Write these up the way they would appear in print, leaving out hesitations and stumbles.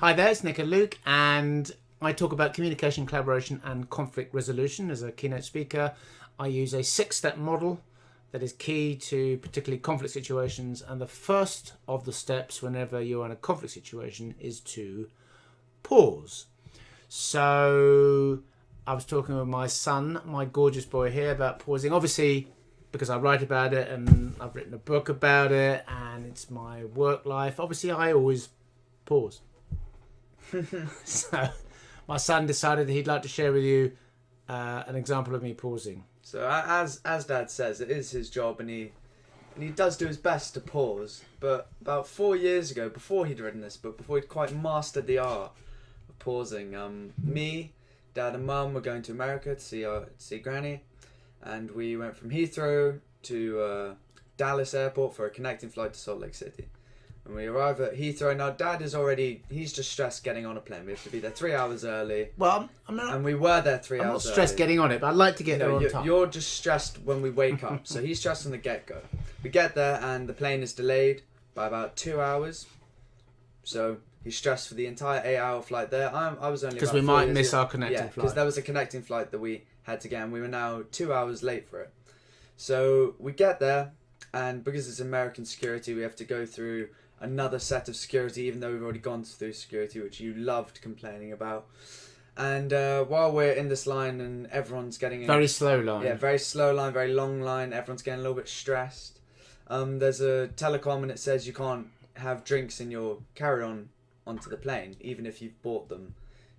Hi there, it's Nick and Luke, and I talk about communication, collaboration, and conflict resolution as a keynote speaker. I use a 6-step model that is key to particularly conflict situations, and the first of the steps whenever you're in a conflict situation is to pause. So I was talking with my son, my gorgeous boy here, about pausing. Obviously, because I write about it and I've written a book about it and it's my work life, obviously I always pause. So my son decided that he'd like to share with you an example of me pausing. So as Dad says, it is his job, and he does do his best to pause. But about 4 years ago, before he'd written this book, before he'd quite mastered the art of pausing, me, Dad, and Mum were going to America to see Granny, and we went from Heathrow to Dallas Airport for a connecting flight to Salt Lake City. And we arrive at Heathrow. Now, Dad he's just stressed getting on a plane. We have to be there 3 hours early. Well, I'm not. And we were there 3 I'm hours not stressed early. getting on it, but I'd like to get there on time. You're just stressed when we wake up. So he's stressed from the get-go. We get there and the plane is delayed by about 2 hours. So he's stressed for the entire 8-hour flight there. I was only because about we 4 might years miss old. our connecting flight. Because there was a connecting flight that we had to get, and we were now 2 hours late for it. So we get there, and because it's American security, we have to go through another set of security, even though we've already gone through security, which you loved complaining about. And while we're in this line and everyone's getting in, very slow line. Yeah, very slow line, very long line. Everyone's getting a little bit stressed. There's a telecom and it says you can't have drinks in your carry-on onto the plane, even if you've bought them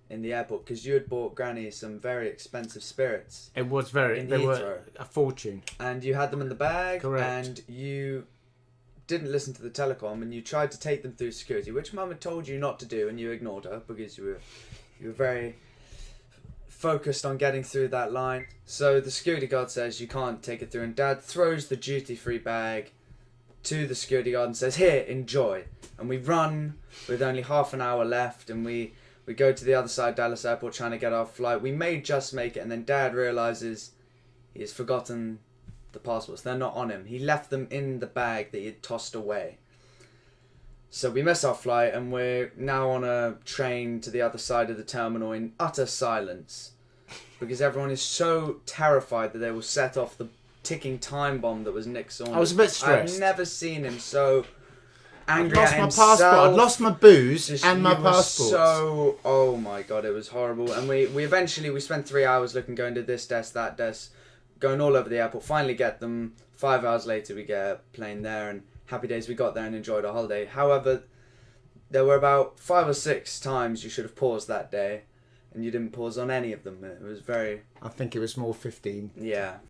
in the airport, because you had bought Granny some very expensive spirits. It was they were a fortune. And you had them in the bag. Correct. And you didn't listen to the telecom, and you tried to take them through security, which Mum had told you not to do, and you ignored her because you were very focused on getting through that line. So the security guard says you can't take it through, and Dad throws the duty-free bag to the security guard and says, "Here, enjoy." And we run with only half an hour left, and we go to the other side of Dallas Airport trying to get our flight. We may just make it, and then Dad realizes he has forgotten the passports. They're not on him. He left them in the bag that he had tossed away. So we miss our flight, and we're now on a train to the other side of the terminal in utter silence, because everyone is so terrified that they will set off the ticking time bomb that was Nick Saunders. I was a bit stressed. I've never seen him so angry I'd lost at my himself. passport. I'd lost my booze and my You were passport. So, oh my god, it was horrible. And we eventually spent 3 hours looking, going to this desk, that desk, going all over the airport. Finally get them. 5 hours later, we get a plane there, and happy days. We got there and enjoyed our holiday. However, there were about 5 or 6 times you should have paused that day, and you didn't pause on any of them. It was very. I think it was more 15. Yeah.